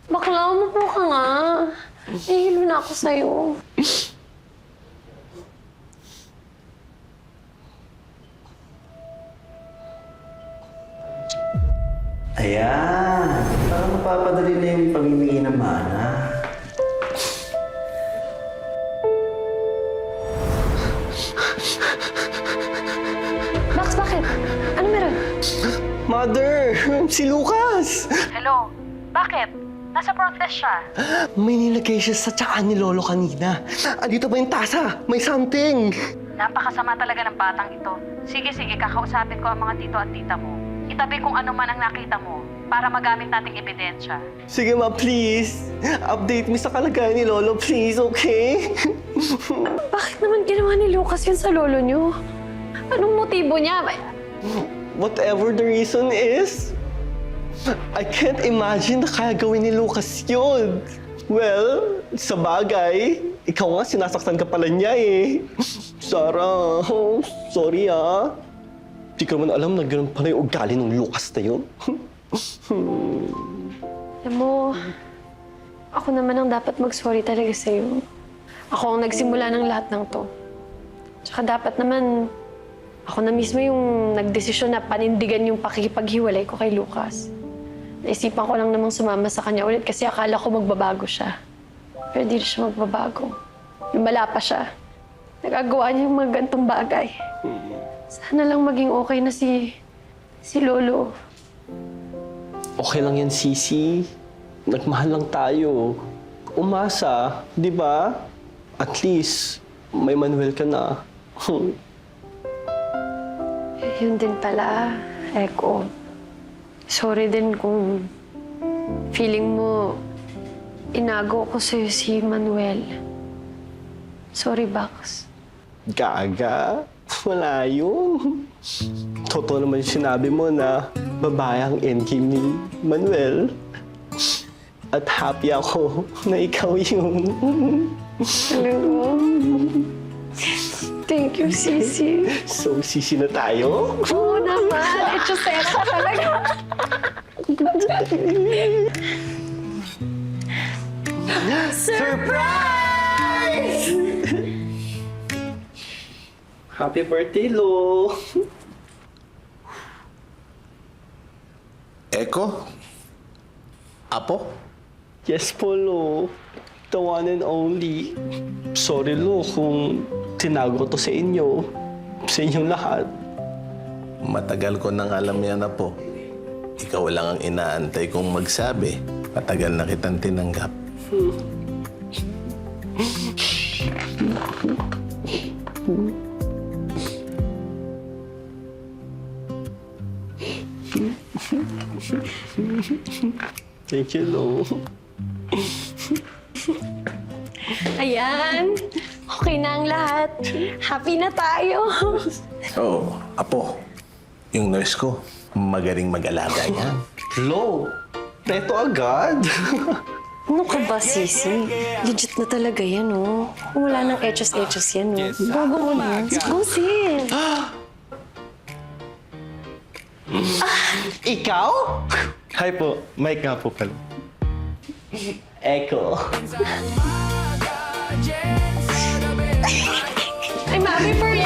Bakla, umupo ka nga. Nahihilo na ako sa'yo. Ayan. Parang mapapadali na yung pamimigay ng mana. Max, bakit? Ano meron? Mother! Si Lucas! Hello? Bakit? Nasa front desk siya. May nilagay siya sa tsaan ni Lolo kanina. Andito ba yung tasa? May something! Napakasama talaga ng batang ito. Sige, kakausapin ko ang mga tito at tita mo. Itabi kung ano man ang nakita mo para magamit nating ebidensya. Sige ma, please. Update me sa kalagayan ni Lolo, please, okay? Bakit naman ginawa ni Lucas yun sa lolo niyo? Anong motibo niya? Whatever the reason is, I can't imagine na kaya gawin ni Lucas yun. Well, sa bagay, ikaw nga sinasaktan ka pala niya eh. Sarah, sorry ah. Di ko naman alam na ganun pala yung ugali ng Lucas na yun. Alam mo, ako naman ang dapat mag-sorry talaga sa'yo. Ako ang nagsimula ng lahat ng to. Tsaka dapat naman, ako na mismo yung nagdesisyon na panindigan yung pakikipaghiwalay ko kay Lucas. Naisipan ko lang namang sumama sa kanya ulit kasi akala ko magbabago siya. Pero di siya magbabago. Lumala pa siya. Nagagawa niya yung mga gantong bagay. Sana lang maging okay na si Lolo. Okay lang yan, Sisi. Nagmahal lang tayo. Umasa, di ba? At least, may Manuel ka na. Yun din pala, Eko. Sorry din kung feeling mo inago ko sa'yo si Manuel. Sorry, Bax. Gaga? Wala yun. Totoo naman yung sinabi mo na babae ang endgame ni Manuel. At happy ako na ikaw yun. Hello. Thank you, Sisi. So, Sisi na tayo? Oo naman. Echosera ka talaga. Surprise! Happy birthday, Lo! Eko? Apo? Yes po, Lo. The one and only. Sorry, Lo, kung tinago to sa inyo. Sa inyong lahat. Matagal ko nang alam yan, Apo. Ikaw lang ang inaantay kong magsabi. Matagal na kitang tinanggap. Thank you, Lo. Ayan. Okay na ang lahat. Happy na tayo. Oo, Apo. Yung nurse ko, magaling mag-alaga niya. Lo, preto agad. Ano ka ba, Sisi? Legit na talaga yan, oh. Kung wala nang echos-echos yan, oh. Bago mo na. Go, sis. Ikaw? Hi po, Mike nga po pala. Echo. Ay, happy birthday!